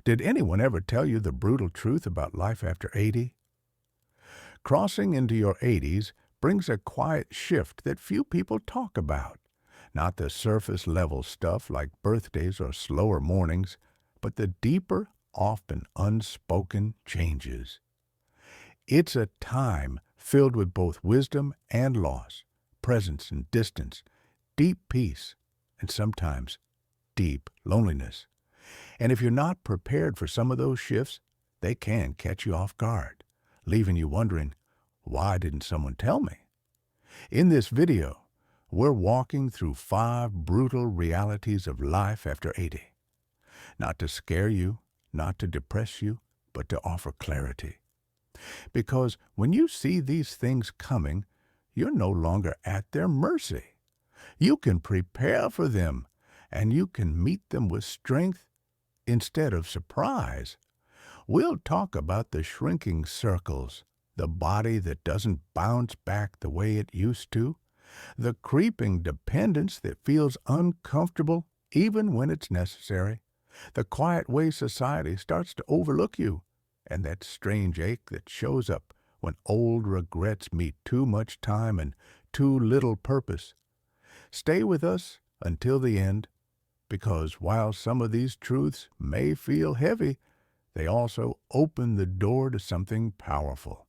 Did anyone ever tell you the brutal truth about life after 80? Crossing into your 80s brings a quiet shift that few people talk about. Not the surface level stuff like birthdays or slower mornings, but the deeper, often unspoken changes. It's a time filled with both wisdom and loss, presence and distance, deep peace, and sometimes deep loneliness. And if you're not prepared for some of those shifts, they can catch you off guard, leaving you wondering, why didn't someone tell me? In this video, we're walking through 5 brutal realities of life after 80. Not to scare you, not to depress you, but to offer clarity. Because when you see these things coming, you're no longer at their mercy. You can prepare for them, and you can meet them with strength instead of surprise. We'll talk about the shrinking circles, the body that doesn't bounce back the way it used to, the creeping dependence that feels uncomfortable even when it's necessary, the quiet way society starts to overlook you, and that strange ache that shows up when old regrets meet too much time and too little purpose. Stay with us until the end, because while some of these truths may feel heavy, they also open the door to something powerful: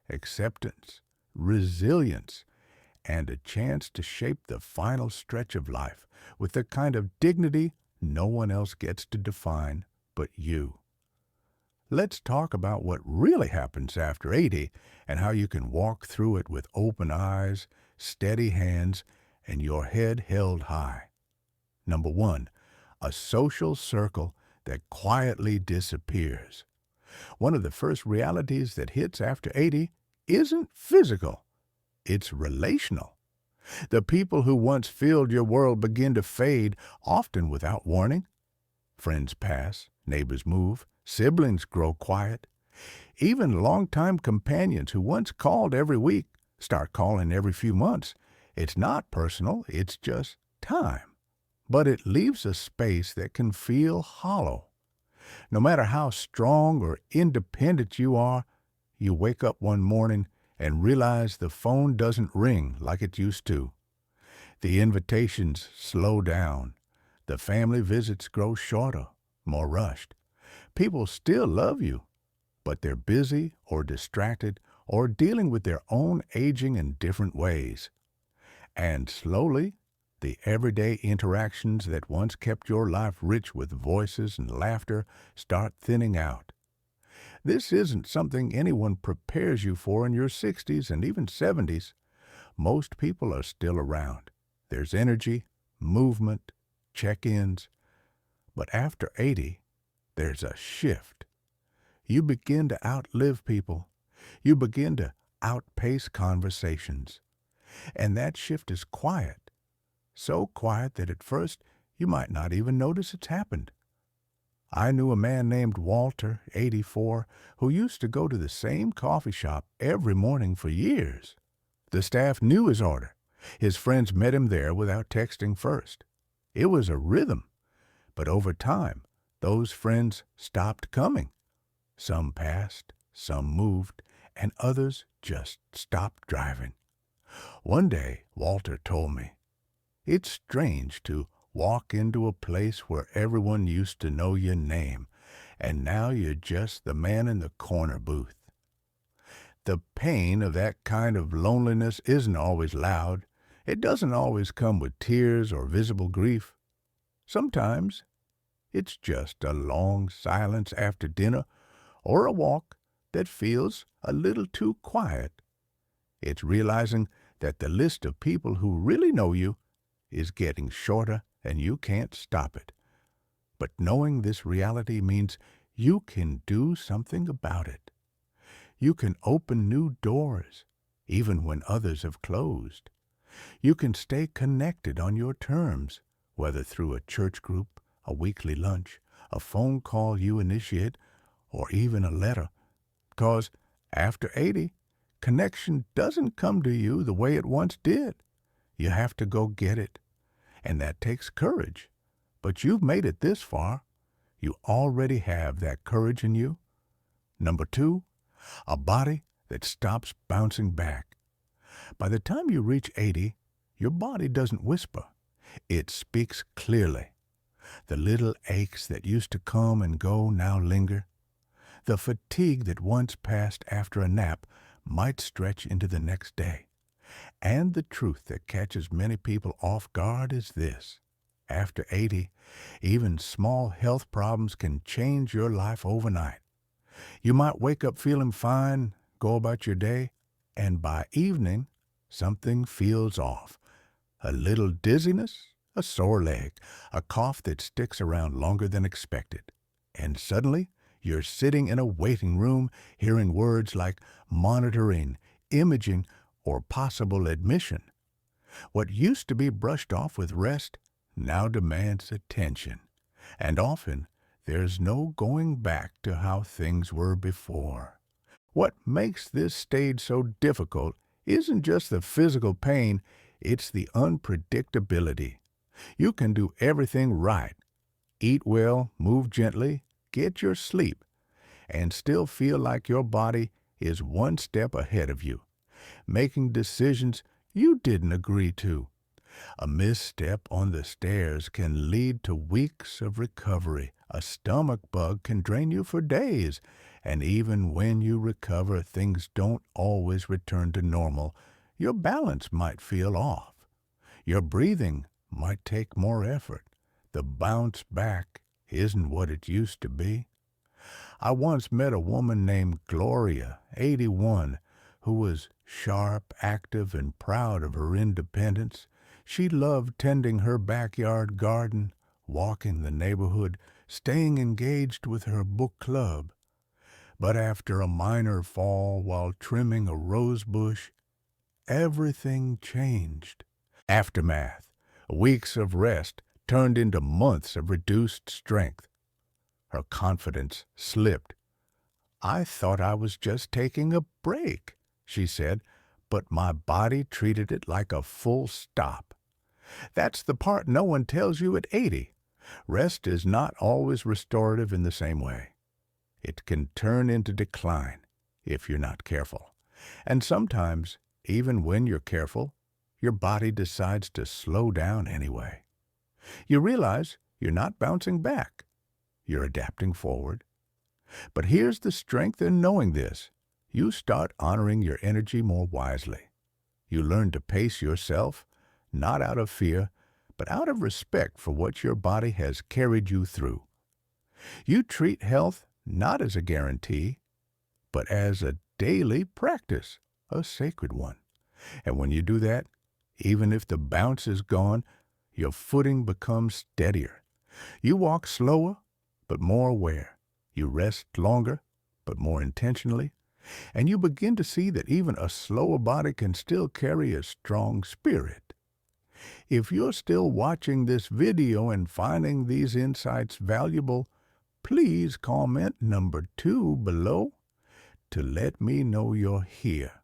acceptance, resilience, and a chance to shape the final stretch of life with the kind of dignity no one else gets to define but you. Let's talk about what really happens after 80 and how you can walk through it with open eyes, steady hands, and your head held high. Number 1, a social circle that quietly disappears. One of the first realities that hits after 80 isn't physical, it's relational. The people who once filled your world begin to fade, often without warning. Friends pass, neighbors move, siblings grow quiet. Even longtime companions who once called every week start calling every few months. It's not personal, it's just time. But it leaves a space that can feel hollow. No matter how strong or independent you are, you wake up one morning and realize the phone doesn't ring like it used to. The invitations slow down. The family visits grow shorter, more rushed. People still love you, but they're busy or distracted or dealing with their own aging in different ways. And slowly, the everyday interactions that once kept your life rich with voices and laughter start thinning out. This isn't something anyone prepares you for in your 60s and even 70s. Most people are still around. There's energy, movement, check-ins. But after 80, there's a shift. You begin to outlive people. You begin to outpace conversations. And that shift is quiet. So quiet that at first you might not even notice it's happened. I knew a man named Walter, 84, who used to go to the same coffee shop every morning for years. The staff knew his order. His friends met him there without texting first. It was a rhythm. But over time, those friends stopped coming. Some passed, some moved, and others just stopped driving. One day, Walter told me, "It's strange to walk into a place where everyone used to know your name, and now you're just the man in the corner booth." The pain of that kind of loneliness isn't always loud. It doesn't always come with tears or visible grief. Sometimes it's just a long silence after dinner or a walk that feels a little too quiet. It's realizing that the list of people who really know you is getting shorter and you can't stop it. But knowing this reality means you can do something about it. You can open new doors, even when others have closed. You can stay connected on your terms, whether through a church group, a weekly lunch, a phone call you initiate, or even a letter. Because after 80, connection doesn't come to you the way it once did. You have to go get it. And that takes courage. But you've made it this far. you already have that courage in you. Number two, a body that stops bouncing back. By the time you reach 80, your body doesn't whisper. It speaks clearly. The little aches that used to come and go now linger. The fatigue that once passed after a nap might stretch into the next day. And the truth that catches many people off guard is this. After 80, even small health problems can change your life overnight. You might wake up feeling fine, go about your day, and by evening, something feels off. A little dizziness, a sore leg, a cough that sticks around longer than expected. And suddenly, you're sitting in a waiting room hearing words like monitoring, imaging, or possible admission. What used to be brushed off with rest now demands attention. And often, there's no going back to how things were before. What makes this stage so difficult isn't just the physical pain, it's the unpredictability. You can do everything right, eat well, move gently, get your sleep, and still feel like your body is one step ahead of you, making decisions you didn't agree to. A misstep on the stairs can lead to weeks of recovery. A stomach bug can drain you for days. And even when you recover, things don't always return to normal. Your balance might feel off. Your breathing might take more effort. The bounce back isn't what it used to be. I once met a woman named Gloria, 81, who was sharp, active, and proud of her independence. She loved tending her backyard garden, walking the neighborhood, staying engaged with her book club. But after a minor fall while trimming a rose bush, everything changed. Aftermath. Weeks of rest turned into months of reduced strength. Her confidence slipped. "I thought I was just taking a break," she said, "but my body treated it like a full stop." That's the part no one tells you at 80. Rest is not always restorative in the same way. It can turn into decline if you're not careful. And sometimes, even when you're careful, your body decides to slow down anyway. You realize you're not bouncing back. You're adapting forward. But here's the strength in knowing this. You start honoring your energy more wisely. You learn to pace yourself, not out of fear, but out of respect for what your body has carried you through. You treat health not as a guarantee, but as a daily practice, a sacred one. And when you do that, even if the bounce is gone, your footing becomes steadier. You walk slower, but more aware. You rest longer, but more intentionally. And you begin to see that even a slower body can still carry a strong spirit. If you're still watching this video and finding these insights valuable, please comment number 2 below to let me know you're here.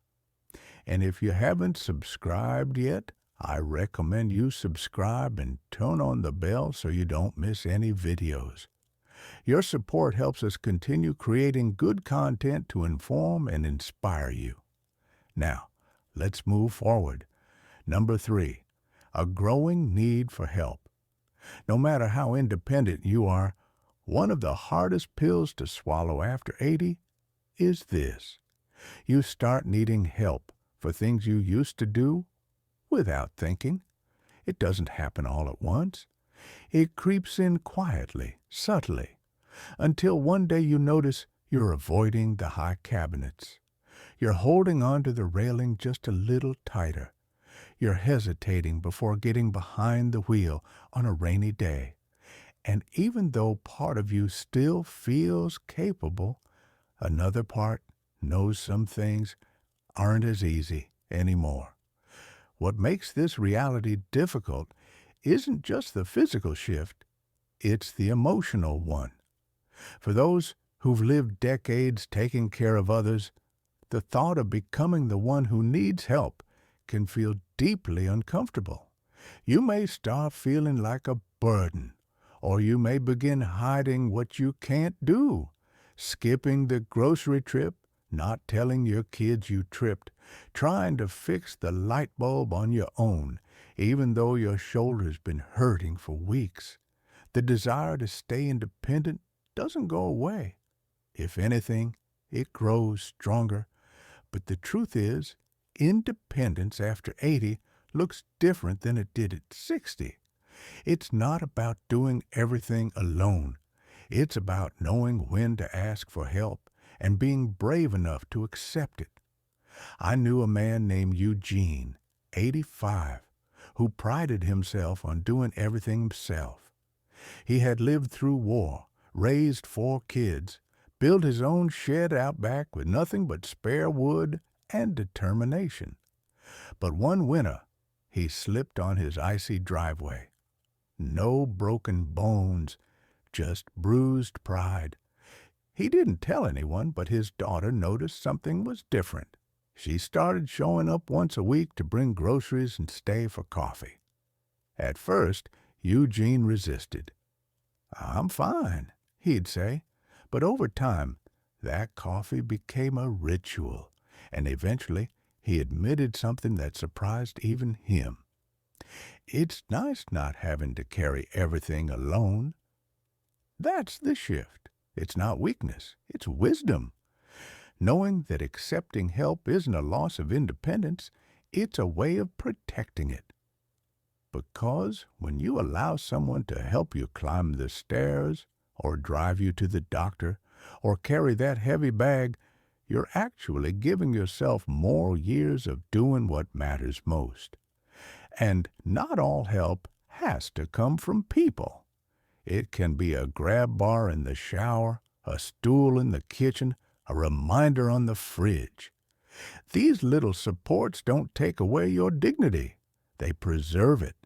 And if you haven't subscribed yet, I recommend you subscribe and turn on the bell so you don't miss any videos. Your support helps us continue creating good content to inform and inspire you. Now, let's move forward. Number 3, a growing need for help. No matter how independent you are, one of the hardest pills to swallow after 80 is this. You start needing help for things you used to do without thinking. It doesn't happen all at once. It creeps in quietly, subtly, until one day you notice you're avoiding the high cabinets. You're holding onto the railing just a little tighter. You're hesitating before getting behind the wheel on a rainy day. And even though part of you still feels capable, another part knows some things aren't as easy anymore. What makes this reality difficult isn't just the physical shift, it's the emotional one. For those who've lived decades taking care of others, the thought of becoming the one who needs help can feel deeply uncomfortable. You may start feeling like a burden, Or you may begin hiding what you can't do, skipping the grocery trip, not telling your kids you tripped, trying to fix the light bulb on your own, even though your shoulder's been hurting for weeks. The desire to stay independent doesn't go away. If anything, it grows stronger. But the truth is, independence after 80 looks different than it did at 60. It's not about doing everything alone. It's about knowing when to ask for help and being brave enough to accept it. I knew a man named Eugene, 85, who prided himself on doing everything himself. He had lived through war, raised 4 kids, built his own shed out back with nothing but spare wood and determination. But one winter, he slipped on his icy driveway. No broken bones, just bruised pride. He didn't tell anyone, but his daughter noticed something was different. She started showing up once a week to bring groceries and stay for coffee. At first, Eugene resisted. "I'm fine," he'd say. But over time, that coffee became a ritual, and eventually he admitted something that surprised even him. It's nice not having to carry everything alone. That's the shift. It's not weakness, it's wisdom. Knowing that accepting help isn't a loss of independence, it's a way of protecting it. Because when you allow someone to help you climb the stairs, or drive you to the doctor, or carry that heavy bag, you're actually giving yourself more years of doing what matters most. And not all help has to come from people. It can be a grab bar in the shower, a stool in the kitchen, a reminder on the fridge. These little supports don't take away your dignity. They preserve it.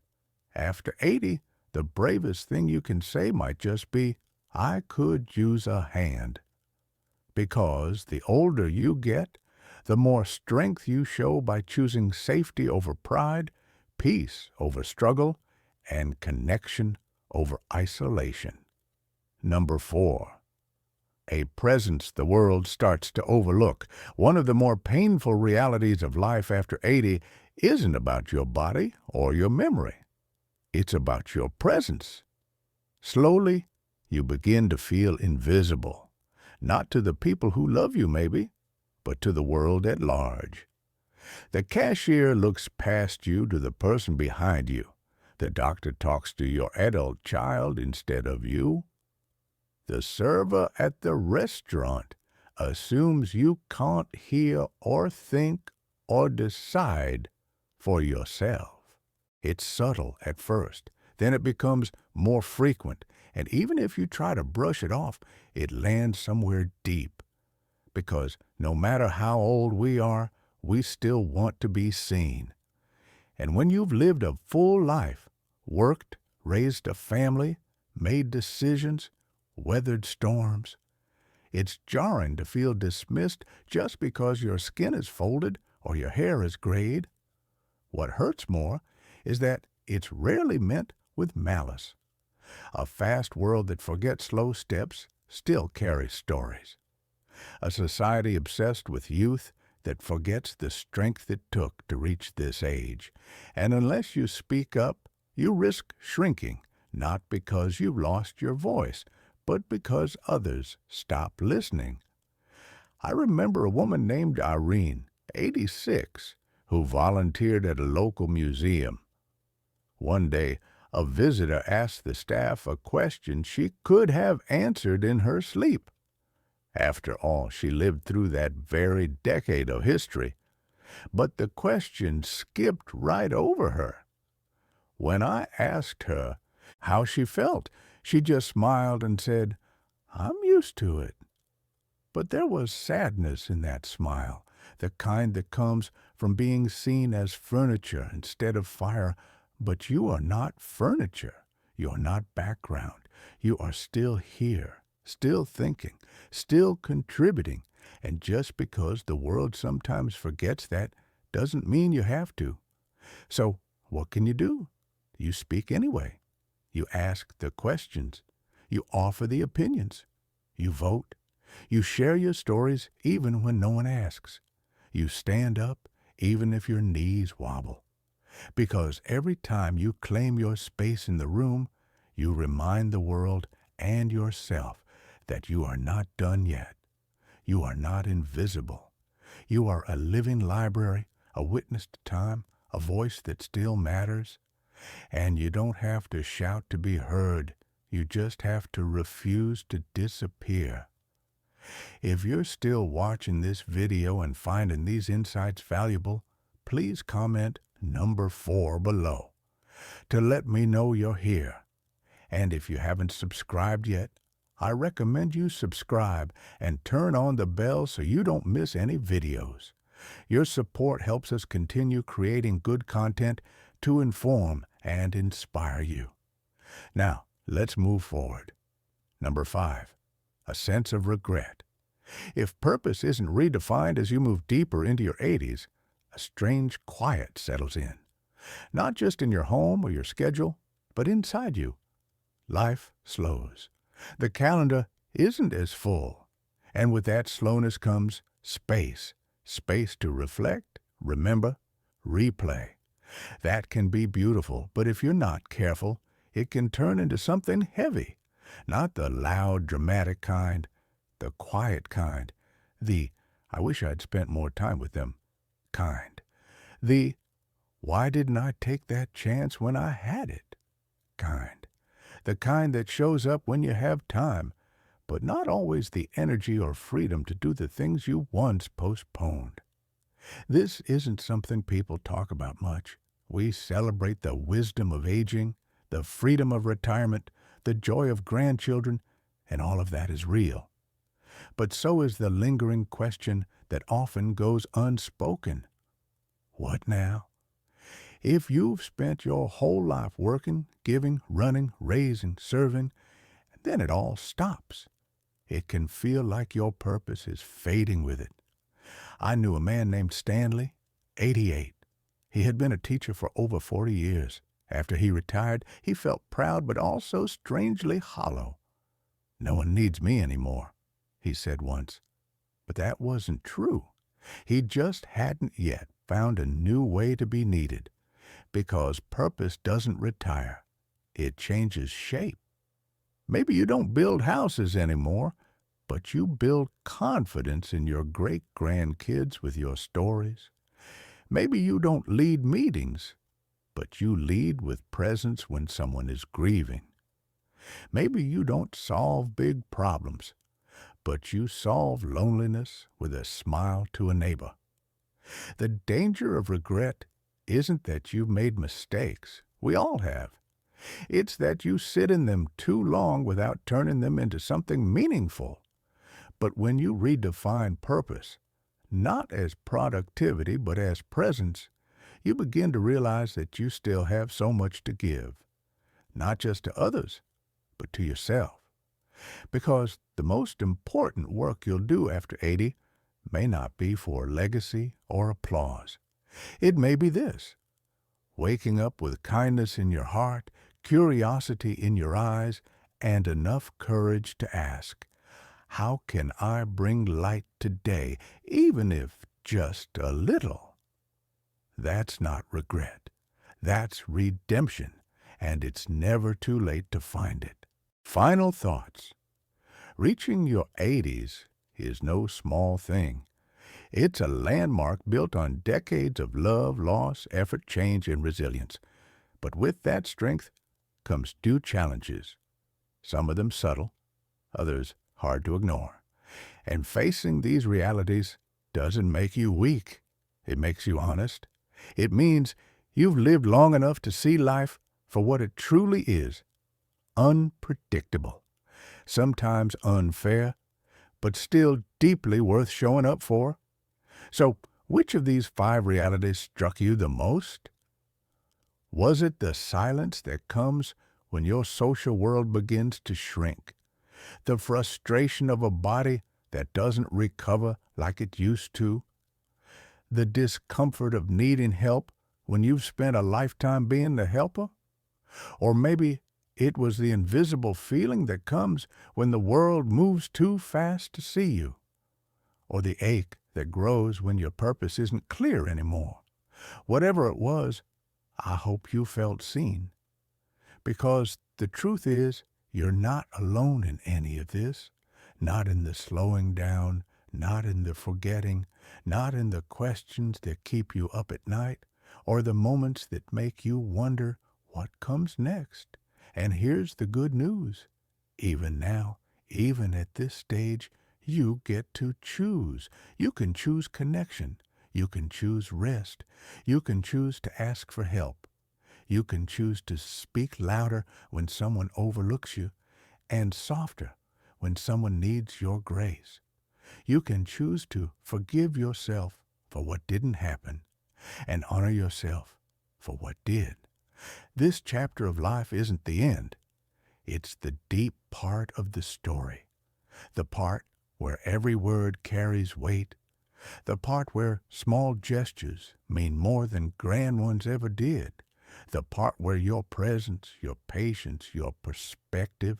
After 80, the bravest thing you can say might just be, "I could use a hand." Because the older you get, the more strength you show by choosing safety over pride, peace over struggle, and connection over isolation. Number 4. A presence the world starts to overlook. One of the more painful realities of life after 80 isn't about your body or your memory. It's about your presence. Slowly, you begin to feel invisible. Not to the people who love you, maybe, but to the world at large. The cashier looks past you to the person behind you. The doctor talks to your adult child instead of you. The server at the restaurant assumes you can't hear or think or decide for yourself. It's subtle at first, then it becomes more frequent, and even if you try to brush it off, it lands somewhere deep. Because no matter how old we are, we still want to be seen. And when you've lived a full life, worked, raised a family, made decisions, weathered storms, it's jarring to feel dismissed just because your skin is folded or your hair is grayed. What hurts more is that it's rarely meant with malice. A fast world that forgets slow steps still carries stories. A society obsessed with youth that forgets the strength it took to reach this age. And unless you speak up, you risk shrinking, not because you've lost your voice, but because others stop listening. I remember a woman named Irene, 86, who volunteered at a local museum. One day, a visitor asked the staff a question she could have answered in her sleep. After all, she lived through that very decade of history. But the question skipped right over her. When I asked her how she felt, she just smiled and said, "I'm used to it." But there was sadness in that smile, the kind that comes from being seen as furniture instead of fire. But you are not furniture. You are not background. You are still here, still thinking, still contributing. And just because the world sometimes forgets that doesn't mean you have to. So what can you do? You speak anyway. You ask the questions. You offer the opinions. You vote. You share your stories even when no one asks. You stand up even if your knees wobble. Because every time you claim your space in the room, you remind the world and yourself that you are not done yet. You are not invisible. You are a living library, a witness to time, a voice that still matters. And you don't have to shout to be heard. You just have to refuse to disappear. If you're still watching this video and finding these insights valuable, please comment number 4 below to let me know you're here. And if you haven't subscribed yet, I recommend you subscribe and turn on the bell so you don't miss any videos. Your support helps us continue creating good content to inform and inspire you. Now, let's move forward. Number 5, a sense of regret. If purpose isn't redefined as you move deeper into your 80s, a strange quiet settles in. Not just in your home or your schedule, but inside you. Life slows. The calendar isn't as full. And with that slowness comes space. Space to reflect, remember, replay. That can be beautiful, but if you're not careful, it can turn into something heavy. Not the loud, dramatic kind, the quiet kind, the "I wish I'd spent more time with them" kind, the "why didn't I take that chance when I had it" kind, the kind that shows up when you have time, but not always the energy or freedom to do the things you once postponed. This isn't something people talk about much. We celebrate the wisdom of aging, the freedom of retirement, the joy of grandchildren, and all of that is real. But so is the lingering question that often goes unspoken. What now? If you've spent your whole life working, giving, running, raising, serving, then it all stops. It can feel like your purpose is fading with it. I knew a man named Stanley, 88. He had been a teacher for over 40 years. After he retired, he felt proud but also strangely hollow. "No one needs me anymore," he said once. But that wasn't true. He just hadn't yet found a new way to be needed. Because purpose doesn't retire. It changes shape. Maybe you don't build houses anymore, but you build confidence in your great-grandkids with your stories. Maybe you don't lead meetings, but you lead with presence when someone is grieving. Maybe you don't solve big problems, but you solve loneliness with a smile to a neighbor. The danger of regret isn't that you've made mistakes. We all have. It's that you sit in them too long without turning them into something meaningful. But when you redefine purpose, not as productivity but as presence, you begin to realize that you still have so much to give, not just to others, but to yourself. Because the most important work you'll do after 80 may not be for legacy or applause. It may be this: waking up with kindness in your heart, curiosity in your eyes, and enough courage to ask, "How can I bring light today, even if just a little?" That's not regret. That's redemption, and it's never too late to find it. Final thoughts. Reaching your 80s is no small thing. It's a landmark built on decades of love, loss, effort, change, and resilience. But with that strength comes new challenges, some of them subtle, others hard to ignore. And facing these realities doesn't make you weak. It makes you honest. It means you've lived long enough to see life for what it truly is: unpredictable, sometimes unfair, but still deeply worth showing up for. So, which of these 5 realities struck you the most? Was it the silence that comes when your social world begins to shrink? The frustration of a body that doesn't recover like it used to? The discomfort of needing help when you've spent a lifetime being the helper? Or maybe It was the invisible feeling that comes when the world moves too fast to see you, or the ache that grows when your purpose isn't clear anymore. Whatever it was, I hope you felt seen, because the truth is, you're not alone in any of this, not in the slowing down, not in the forgetting, not in the questions that keep you up at night, or the moments that make you wonder what comes next. And here's the good news. Even now, even at this stage, you get to choose. You can choose connection. You can choose rest. You can choose to ask for help. You can choose to speak louder when someone overlooks you and softer when someone needs your grace. You can choose to forgive yourself for what didn't happen and honor yourself for what did. This chapter of life isn't the end. It's the deep part of the story, the part where every word carries weight, the part where small gestures mean more than grand ones ever did, the part where your presence, your patience, your perspective,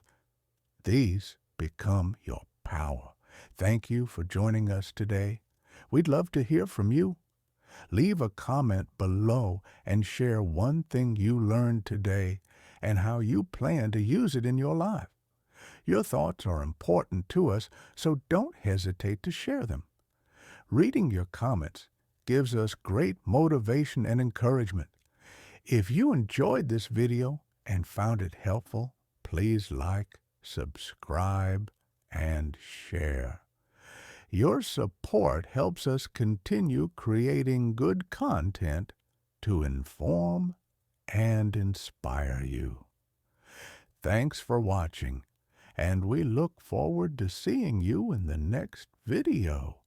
these become your power. Thank you for joining us today. We'd love to hear from you. Leave a comment below and share one thing you learned today and how you plan to use it in your life. Your thoughts are important to us, so don't hesitate to share them. Reading your comments gives us great motivation and encouragement. If you enjoyed this video and found it helpful, please like, subscribe, and share. Your support helps us continue creating good content to inform and inspire you. Thanks for watching, and we look forward to seeing you in the next video.